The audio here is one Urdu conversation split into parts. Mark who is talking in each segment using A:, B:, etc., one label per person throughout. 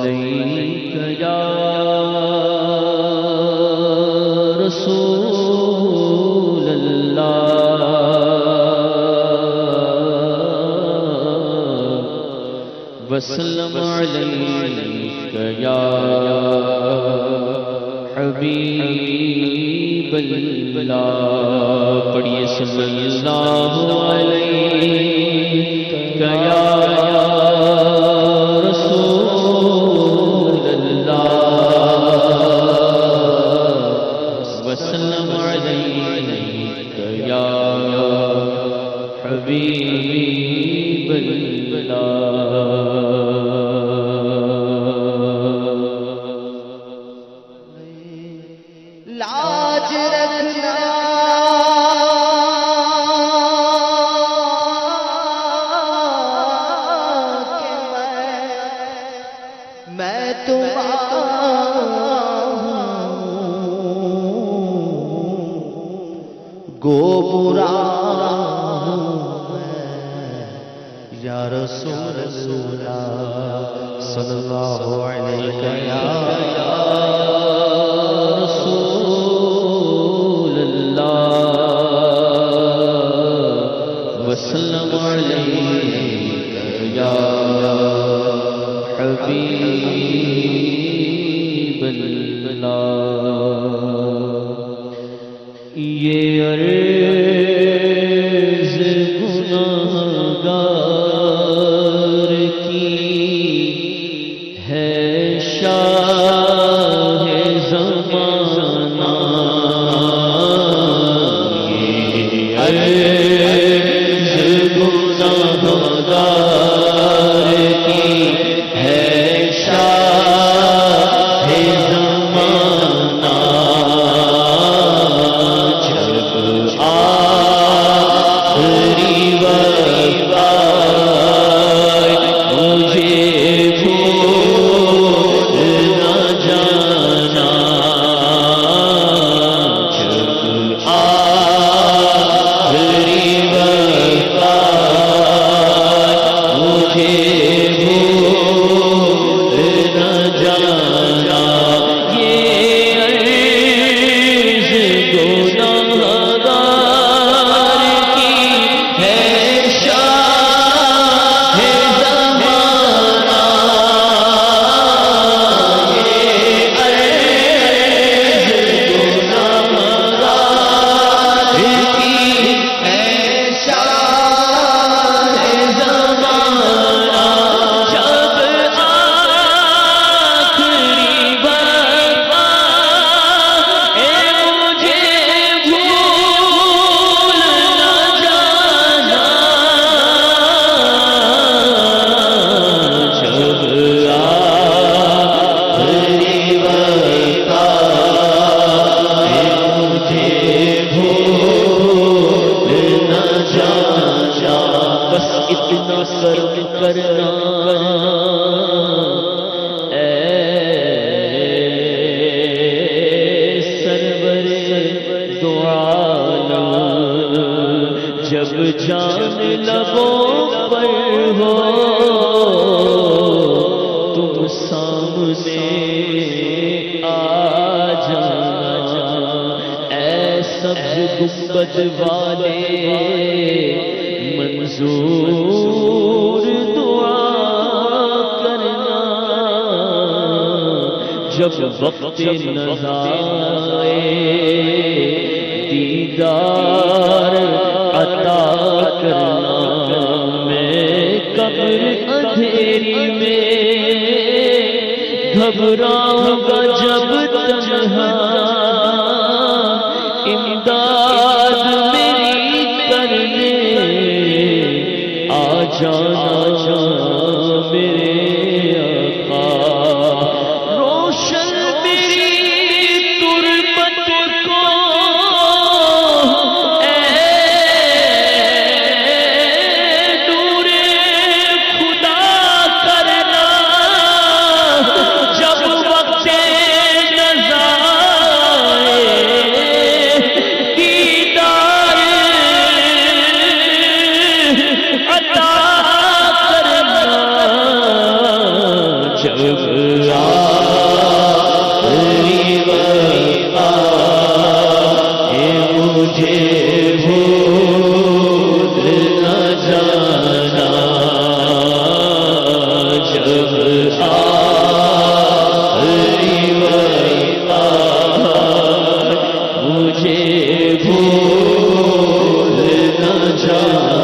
A: علیک یا رسول اللہ وسلم علیک یا حبیب اللہ پڑھیے صلی اللہ علیک یا رسول اللہ وسلم علیک یا حبیب
B: لاج رکھنا کہ میں تمہارا گو برا یا رسول اللہ صلی اللہ علیہ یا
A: رسول اللہ وسلم علیک یا حبیب اللہ یہ عرض گناہگار کی ہے شاہ زمانہ یہ عرض گناہگار کی ہے شاہ زمانہ جب آخری وقت آئے مجھے بھول نہ جانا جب آخری وقت آئے مجھے بھول نہ جانا یہ عرض گناہگار کی ہے شاہ زمانہ یہ عرض گناہگار کی ہے شاہ زمانہ جب آخری وقت آئے مجھے بھول نہ جانا جب آخری وقت آئے مجھے بھول نہ جانا بس اتنا کرم کرنا اے سرور دو عالم جب جان لبوں پر ہو تم سامنے آ جانا اے سبز گنبد والے منظور دعا کرنا جب وقت نظائے دیدار عطا کرنا میں قبر اندھیری میں گھبراؤں گا جب تنہا امداد میری کرنے آ جانا میرے آقا روشن میری تربت کو اے نور خدا کرنا جب وقت نظارے آخری وقت آئے مجھے بھول نہ جانا، جب آخری وقت آئے مجھے بھول نہ جانا،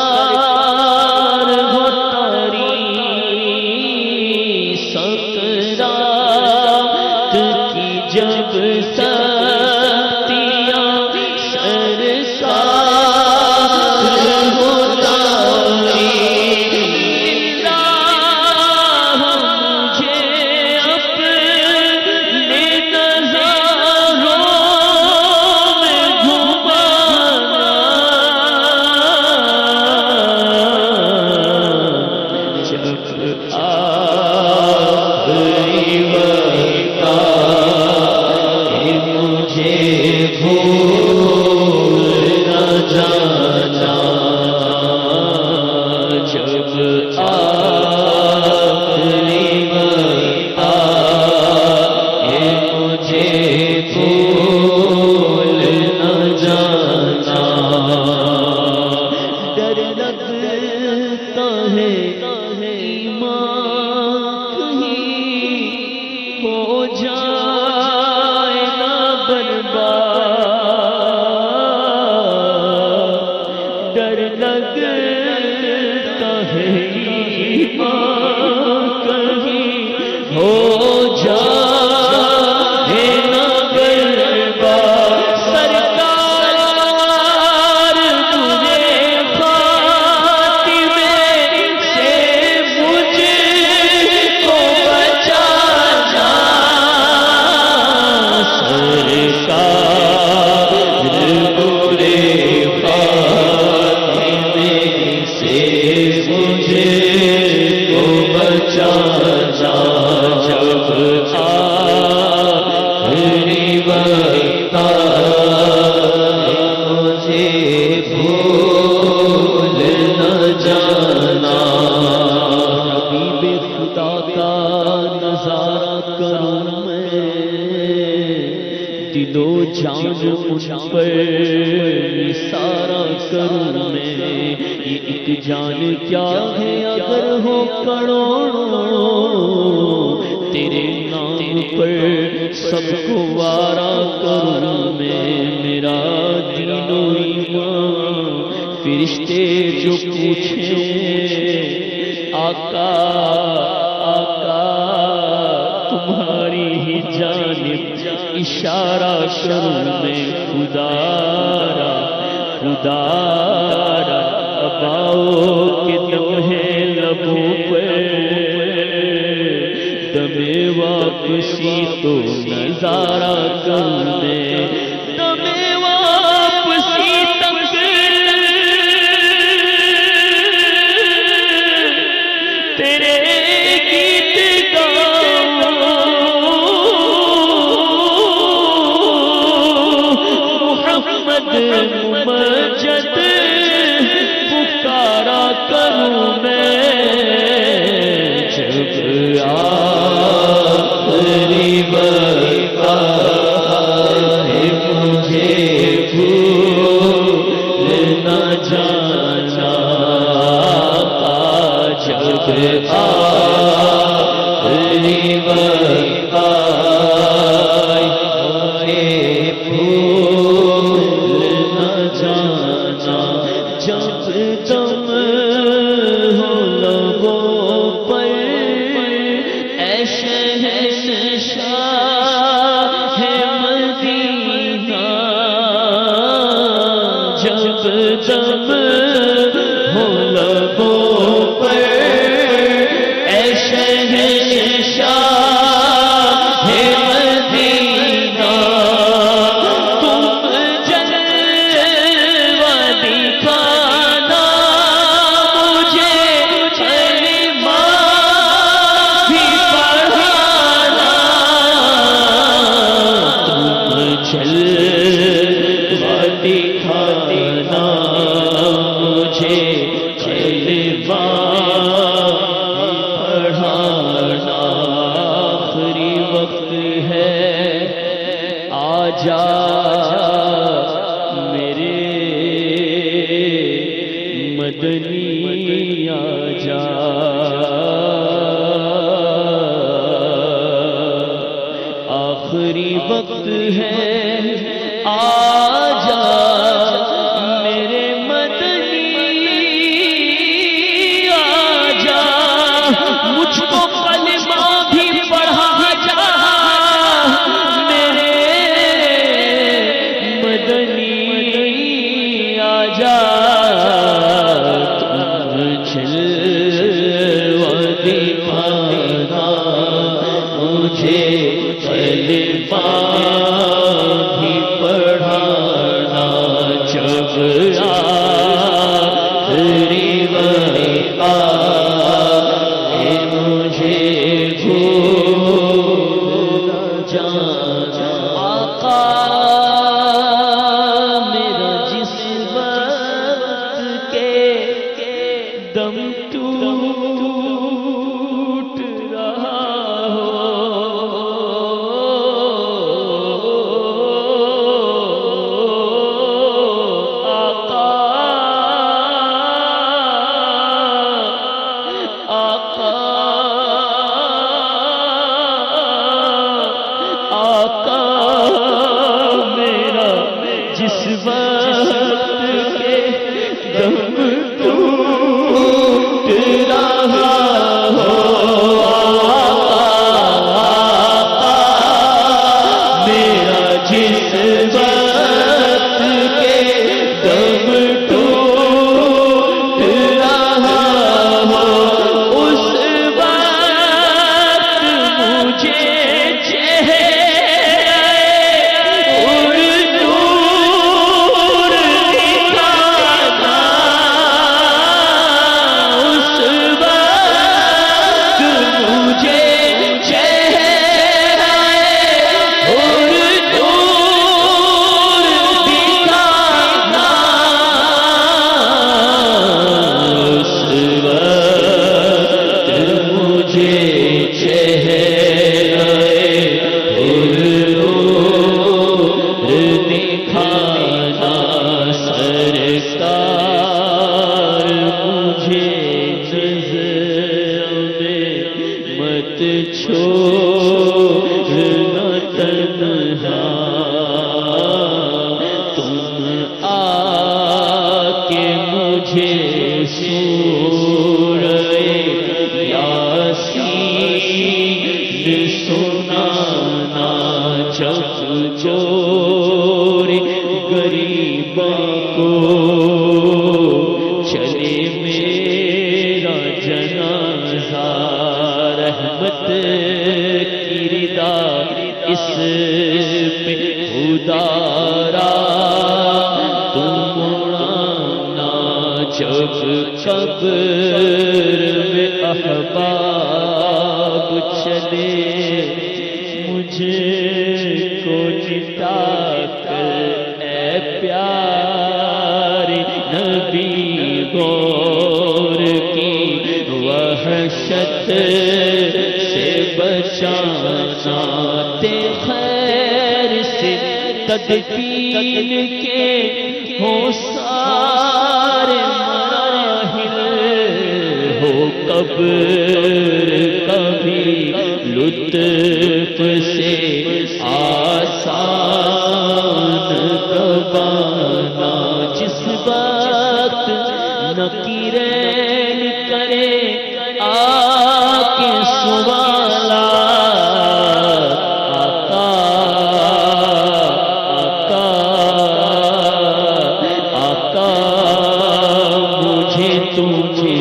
A: سرکار ہو تاری، سکرات کی جب سختیاں سرکار ہو تاری، اللہ مجھے اپنے نظاروں میں گھمانا، جب آخری وقت آئے مجھے بھول نہ جانا، جب آخری وقت آئے مجھے بھول نہ جانا، ڈر لگتا ہے ایمان کہیں ہو جائے نہ برباد، ڈر لگتا ہے ایمان کہیں ہو جائے نہ برباد، سرکار تجھے خاتمے سے مجھ کو بچانا، سرکار برے خاتمے سے مجھے کو بچانا، جب آخری وقت آئے مجھے بھول نہ جانا، حبیب خدا کا نظارہ کروں میں، دل و جان مجھ پر نثارا کروں میں، یہ ایک جان کیا ہے اگر ہو کروڑوں، تیرے نام پر سب کو وارا کروں میں، میرا دین و ایمان فرشتے جو پوچھیں آقا آقا تمہاری ہی جانب اشارہ کروں میں، خدا را اباؤ کے دم ہے لبوں پر، دم واپسی تو نظارہ کروں میں، دم واپسی تک تیرے گیت گاؤں، محمد ممجد آخری وقت آئی مجھے بھول نہ جانا جب دم ہو لبوں پر اے شہنشاہ مدینہ جب دم ہو لبوں پر اے شہنشاہ مدینہ تم جلوہ دکھانا مجھے کلمہ بھی پڑھانا تم جلوہ دکھانا مجھے کلمہ پڑھانا آخری وقت ہے آجا میرے مدنی آجا آخری وقت ہے آجا میرے مدنی آجا مجھ کو کلمہ بھی پڑھا جا میرے مدنی آجا تم جلوہ دکھانا مجھے کلمہ بھی پڑھانا جب آخری وقت آئے مجھے بھول نہ جانا آقا میرا جس وقت کے دم ٹوٹ رہا آقا میرا جس وقت کے دم ٹوٹ رہا ہو آقا میرا جس وقت کے دم ٹوٹ رہا ہو اس وقت مجھے چھوڑنا تنہا تم آ کے مجھے سورہ یاسین سنانا جب چوری غریبوں کو چلے میرا جنازہ رحمت کی ردا اس پہ ادارا تم اڑانا جب قبر میں احباب چلے مجھے کو جتا کر اے پیارے نبی غور کی وحشت سے بچانا تے خیر سے تدفین کے ہو سارے مراحل ہو قبر کبھی لطف سے آسان دبانا، جس وقت نکیرین کرے آکے سوالات، آقا آقا آقا مجھے تم کے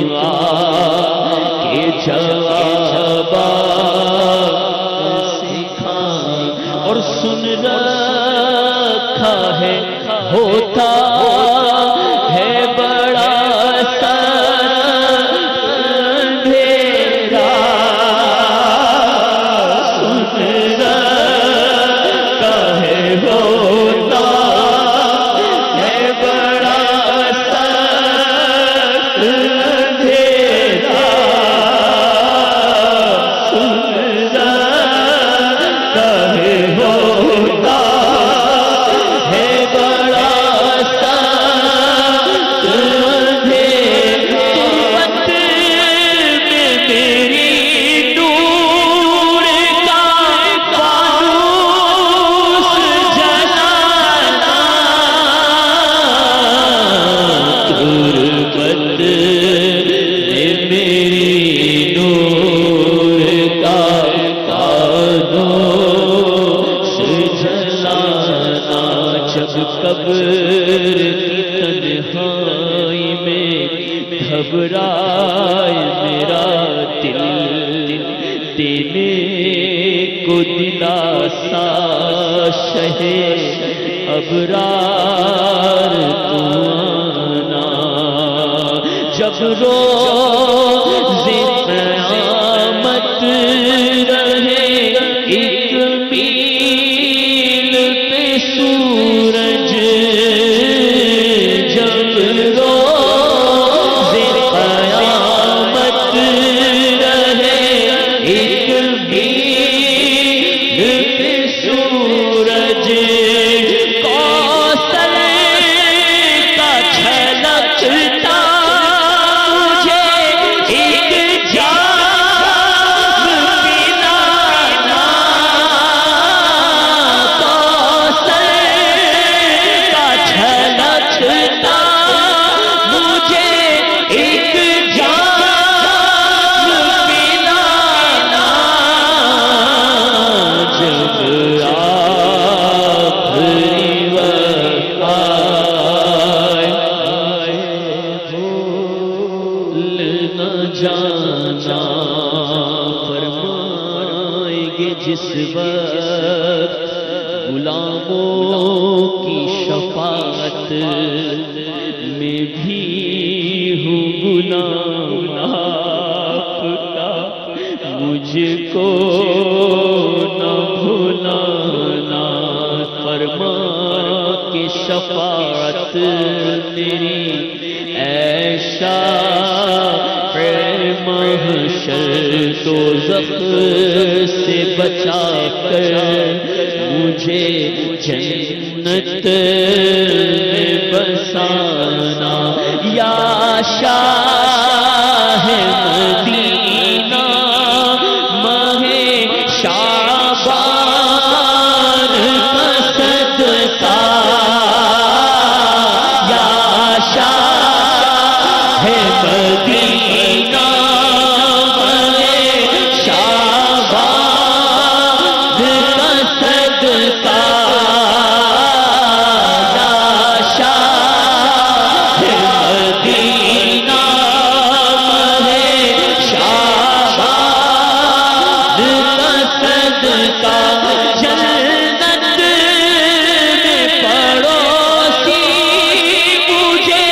A: جوابات سکھا، اور سن رکھا ہے ہوتا ہے بڑا اندھیرا، سن رکھا ہے ہوتا ہے بڑا اندھیرا، سن رکھا ہے ہوتا ہے بڑا اندھیرا، تربت میں میری نور کا فانوس جلانا، تربت میں میری نور کا فانوس جلانا، جب قبر کی تنہائی میں گھبرائے میرا دل، دینے کو دلاسا شہے ابرار تو آنا، جب روز قیامت رہے ایک میل پہ سورج، جب روز قیامت رہے ایک میل پہ سورج، کوثر کا چھلکتا مجھے ایک جام پلانا، کوثر کا چھلکتا مجھے ایک جام پلانا، جب آخری وقت آئے بھول نہ جانا، فرمائیں گے جس وقت غلاموں کی شفاعت میں بھی ہوں غلام آپ کا، مجھ کو نہ بھلانا، فرما کہ شفاعت تیری ایشا محشر دوزخ سے بچا کر مجھے جنت میں بسانا، یا شاہ مدینہ ماہ شعبان کا صدقہ، یا شاہ مدینہ ماہ شعبان کا صدقہ، یا شاہ مدینہ ماہ شعبان کا صدقہ، جنت میں پڑوسی مجھے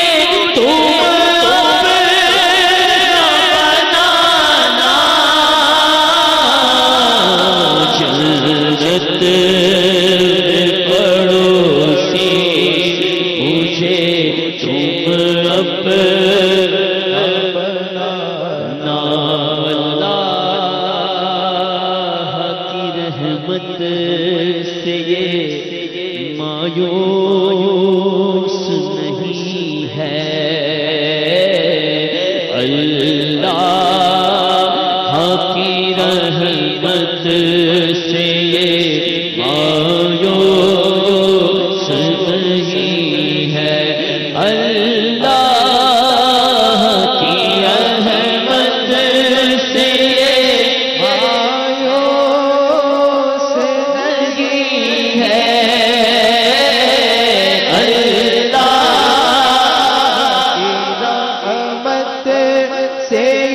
A: تم اپنا بنانا، جنت میں پڑوسی مجھے تم اپنا بنانا، اللہ کی رحمت سے یہ مایوس نہیں ہے، اللہ
B: سے